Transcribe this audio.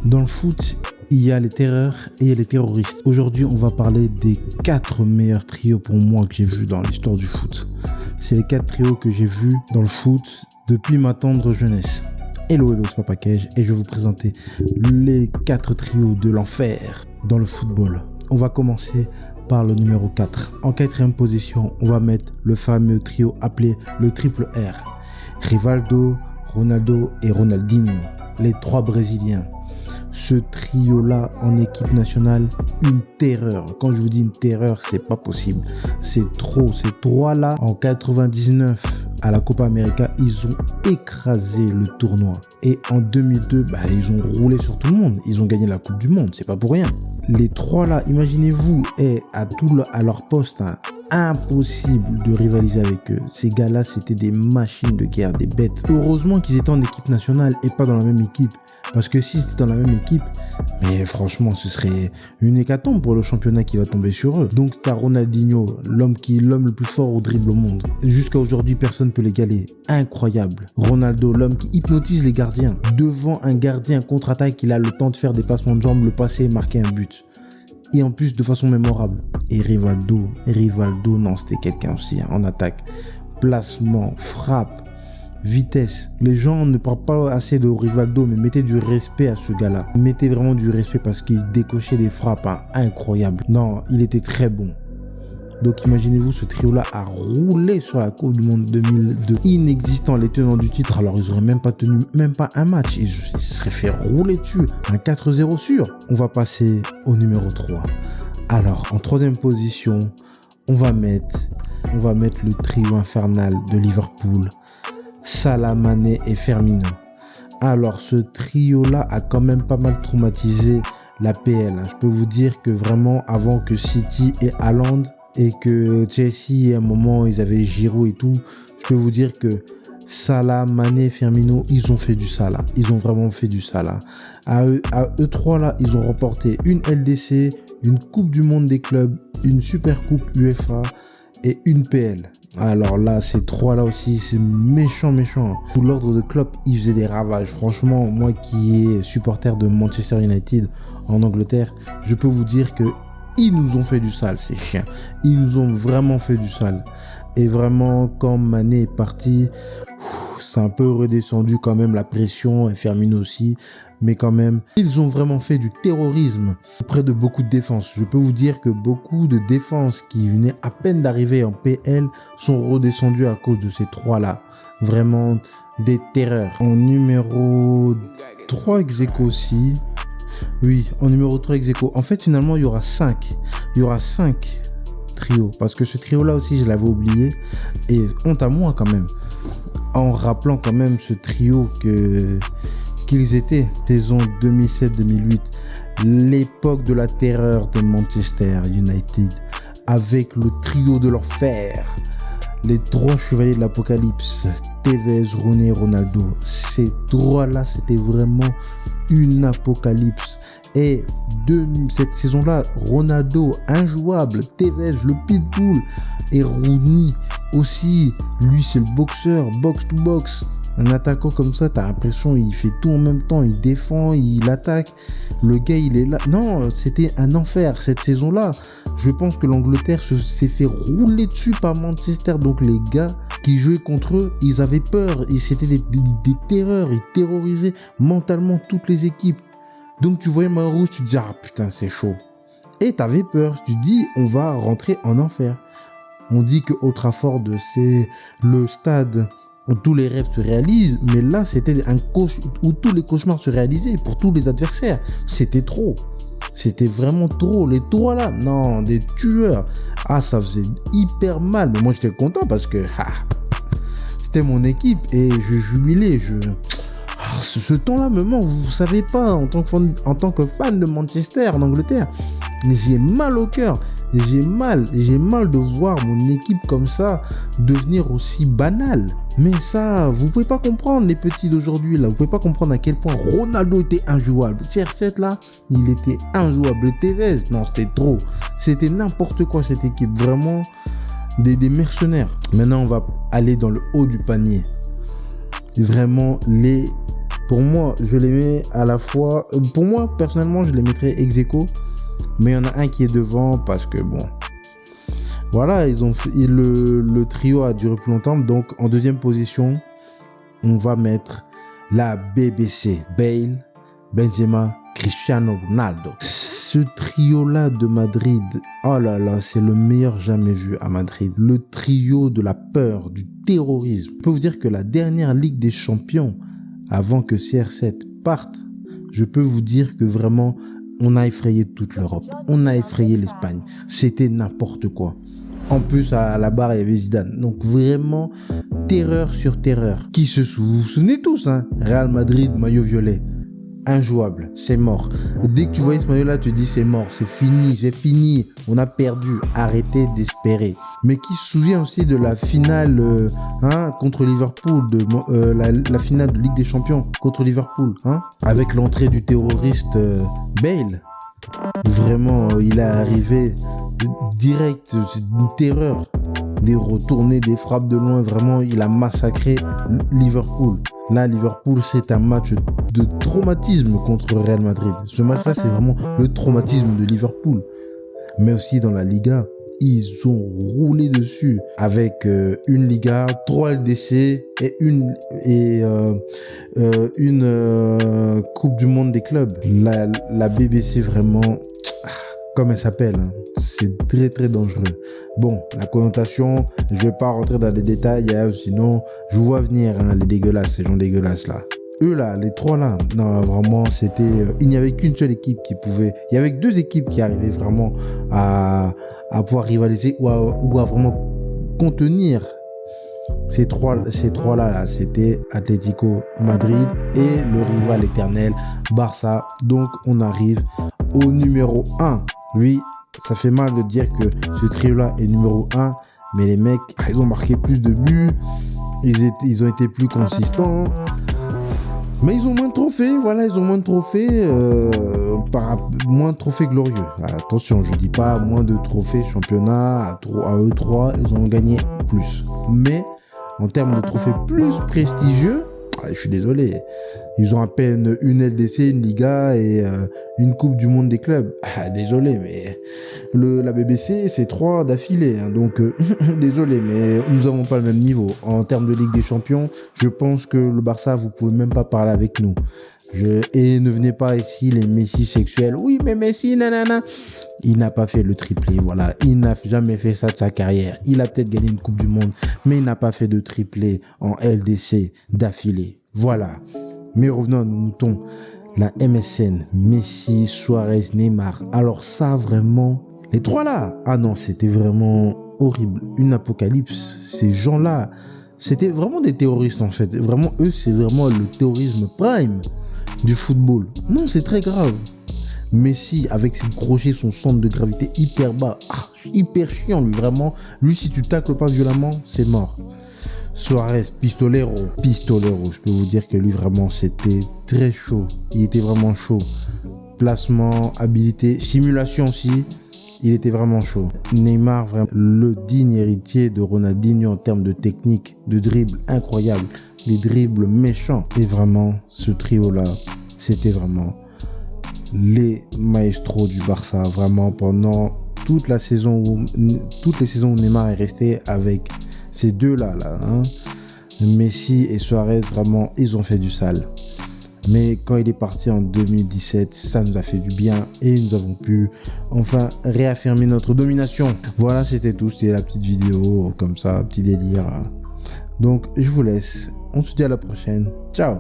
Dans le foot, il y a les terreurs et il y a les terroristes. Aujourd'hui, on va parler des 4 meilleurs trios pour moi que j'ai vus dans l'histoire du foot. C'est les 4 trios que j'ai vus dans le foot depuis ma tendre jeunesse. Hello, c'est Papa Cage et je vais vous présenter les 4 trios de l'enfer dans le football. On va commencer par le numéro 4. En 4e position, on va mettre le fameux trio appelé le triple R. Rivaldo, Ronaldo et Ronaldinho, les 3 Brésiliens. Ce trio-là en équipe nationale, une terreur. Quand je vous dis une terreur, c'est pas possible. C'est trop. Ces 3-là, en 99, à la Copa América, ils ont écrasé le tournoi. Et en 2002, ils ont roulé sur tout le monde. Ils ont gagné la Coupe du Monde, c'est pas pour rien. Les 3-là, imaginez-vous, à leur poste, impossible de rivaliser avec eux. Ces gars-là, c'était des machines de guerre, des bêtes. Heureusement qu'ils étaient en équipe nationale et pas dans la même équipe. Parce que si c'était dans la même équipe, mais franchement, ce serait une hécatombe pour le championnat qui va tomber sur eux. Donc, t'as Ronaldinho, l'homme le plus fort au dribble au monde. Jusqu'à aujourd'hui, personne ne peut l'égaler. Incroyable. Ronaldo, l'homme qui hypnotise les gardiens. Devant un gardien contre-attaque, il a le temps de faire des passements de jambes, le passer et marquer un but. Et en plus, de façon mémorable. Et Rivaldo, non, c'était quelqu'un aussi, en attaque. Placement, frappe. Vitesse. Les gens ne parlent pas assez de Rivaldo, mais mettez du respect à ce gars-là. Mettez vraiment du respect parce qu'il décochait des frappes incroyables. Non, il était très bon. Donc imaginez-vous, ce trio-là a roulé sur la Coupe du Monde 2002. Inexistant, les tenants du titre, alors ils n'auraient même pas tenu un match. Ils se seraient fait rouler dessus. Un 4-0 sûr. On va passer au numéro 3. Alors, en 3e position, on va mettre le trio infernal de Liverpool. Salah, Mané et Firmino. Alors ce trio-là a quand même pas mal traumatisé la PL. Je peux vous dire que vraiment avant que City et Haaland et que Chelsea à un moment ils avaient Giroud et tout, je peux vous dire que Salah, Mané et Firmino, ils ont fait du Salah. Ils ont vraiment fait du Salah. À eux 3 là, ils ont remporté une LDC, une Coupe du Monde des clubs, une Super Coupe UEFA et une PL. Alors là, ces 3-là aussi, c'est méchant. Sous l'ordre de Klopp, ils faisaient des ravages. Franchement, moi qui est supporter de Manchester United en Angleterre, je peux vous dire que ils nous ont fait du sale, ces chiens. Ils nous ont vraiment fait du sale. Et vraiment, quand Mané est parti, c'est un peu redescendu quand même la pression, et Firmino aussi. Mais quand même, ils ont vraiment fait du terrorisme auprès de beaucoup de défenses. Je peux vous dire que beaucoup de défenses qui venaient à peine d'arriver en PL sont redescendues à cause de ces 3-là. Vraiment des terreurs. En numéro 3 ex-aequo aussi. Oui, en numéro 3 ex-aequo. En fait, finalement, il y aura 5. Il y aura 5 trios. Parce que ce trio-là aussi, je l'avais oublié. Et honte à moi quand même. En rappelant quand même ce trio qu'ils étaient, saison 2007-2008, l'époque de la terreur de Manchester United, avec le trio de l'enfer, les 3 chevaliers de l'apocalypse, Tevez, Rooney, Ronaldo. Ces 3-là, c'était vraiment une apocalypse. Et de cette saison-là, Ronaldo, injouable, Tevez, le pitbull, et Rooney aussi, lui c'est le boxeur, box to box. Un attaquant comme ça, t'as l'impression il fait tout en même temps, il défend, il attaque. Le gars, il est là. Non, c'était un enfer cette saison-là. Je pense que l'Angleterre s'est fait rouler dessus par Manchester. Donc les gars qui jouaient contre eux, ils avaient peur. Et c'était des terreurs. Ils terrorisaient mentalement toutes les équipes. Donc tu voyais le maillot rouge, tu te dis ah putain c'est chaud. Et t'avais peur. Tu te dis on va rentrer en enfer. On dit que Old Trafford c'est le stade où tous les rêves se réalisent, mais là c'était un coach où tous les cauchemars se réalisaient pour tous les adversaires. C'était trop. C'était vraiment trop. Les 3 là, non, des tueurs. Ah, ça faisait hyper mal. Mais moi j'étais content parce que c'était mon équipe et je jubilais. Ce temps-là me manque. Vous savez pas, en tant que fan de Manchester en Angleterre, j'ai mal au cœur. J'ai mal de voir mon équipe comme ça devenir aussi banale. Mais ça, vous pouvez pas comprendre les petits d'aujourd'hui là. Vous pouvez pas comprendre à quel point Ronaldo était injouable. CR7 là, il était injouable. Tevez, non, c'était trop. C'était n'importe quoi cette équipe. Vraiment des mercenaires. Maintenant, on va aller dans le haut du panier. Vraiment les Pour moi, je les mets à la fois... Pour moi, personnellement, je les mettrais ex aequo. Mais il y en a un qui est devant parce que, bon... Voilà, le trio a duré plus longtemps. Donc, en deuxième position, on va mettre la BBC. Bale, Benzema, Cristiano Ronaldo. Ce trio-là de Madrid, oh là là, c'est le meilleur jamais vu à Madrid. Le trio de la peur, du terrorisme. Je peux vous dire que la dernière Ligue des Champions, avant que CR7 parte, je peux vous dire que vraiment, on a effrayé toute l'Europe. On a effrayé l'Espagne. C'était n'importe quoi. En plus, à la barre, il y avait Zidane. Donc vraiment, terreur sur terreur. Vous vous souvenez tous, hein? Real Madrid, maillot violet. Injouable, c'est mort. Dès que tu voyais ce maillot-là, tu te dis c'est mort, c'est fini, on a perdu. Arrêtez d'espérer. Mais qui se souvient aussi de la finale contre Liverpool, la finale de Ligue des Champions contre Liverpool, avec l'entrée du terroriste Bale. Vraiment, il est arrivé direct, c'est une terreur. Des retournées, des frappes de loin, vraiment, il a massacré Liverpool. Là, Liverpool, c'est un match de traumatisme contre Real Madrid. Ce match-là, c'est vraiment le traumatisme de Liverpool. Mais aussi dans la Liga, ils ont roulé dessus avec une Liga, 3 LDC et une Coupe du Monde des clubs. La BBC, vraiment, comme elle s'appelle, c'est très très dangereux. Bon, la connotation, je vais pas rentrer dans les détails, sinon je vous vois venir, les dégueulasses, ces gens dégueulasses là. Eux là, les trois là, non vraiment c'était, il n'y avait qu'une seule équipe qui pouvait, il y avait que 2 équipes qui arrivaient vraiment à pouvoir rivaliser ou à vraiment contenir ces trois là, c'était Atlético Madrid et le rival éternel Barça. Donc on arrive au numéro 1. Oui, ça fait mal de dire que ce trio-là est numéro 1, mais les mecs, ils ont marqué plus de buts, ils ont été plus consistants, mais ils ont moins de trophées, voilà, ils ont moins de trophées, moins de trophées glorieux. Attention, je dis pas moins de trophées championnat, à eux 3, ils ont gagné plus. Mais en termes de trophées plus prestigieux, je suis désolé, ils ont à peine une LDC, une Liga et une Coupe du Monde des clubs. Désolé, mais la BBC, c'est 3 d'affilée. Donc, désolé, mais nous n'avons pas le même niveau. En termes de Ligue des Champions, je pense que le Barça, vous pouvez même pas parler avec nous. Et ne venez pas ici, les Messi sexuels. Oui, mais Messi, nanana. Il n'a pas fait le triplé, voilà. Il n'a jamais fait ça de sa carrière. Il a peut-être gagné une Coupe du Monde, mais il n'a pas fait de triplé en LDC d'affilée. Voilà. Mais revenons à nos moutons. La MSN, Messi, Suarez, Neymar. Alors ça, vraiment, les 3 là. Ah non, c'était vraiment horrible. Une apocalypse. Ces gens-là, c'était vraiment des terroristes en fait. Vraiment, eux, c'est vraiment le terrorisme prime du football. Non, c'est très grave. Messi, avec ses crochets, son centre de gravité hyper bas. Hyper chiant, lui, vraiment. Lui, si tu tacles pas violemment, c'est mort. Suarez, pistolero, je peux vous dire que lui vraiment c'était très chaud, il était vraiment chaud, placement, habilité, simulation aussi, il était vraiment chaud. Neymar, vraiment le digne héritier de Ronaldinho en termes de technique, de dribble incroyable, des dribbles méchants. Et vraiment ce trio là, c'était vraiment les maestros du Barça, vraiment pendant toutes les saisons où Neymar est resté avec ces deux-là, Messi et Suarez, vraiment, ils ont fait du sale. Mais quand il est parti en 2017, ça nous a fait du bien et nous avons pu enfin réaffirmer notre domination. Voilà, c'était tout. C'était la petite vidéo, comme ça, petit délire. Donc, je vous laisse. On se dit à la prochaine. Ciao!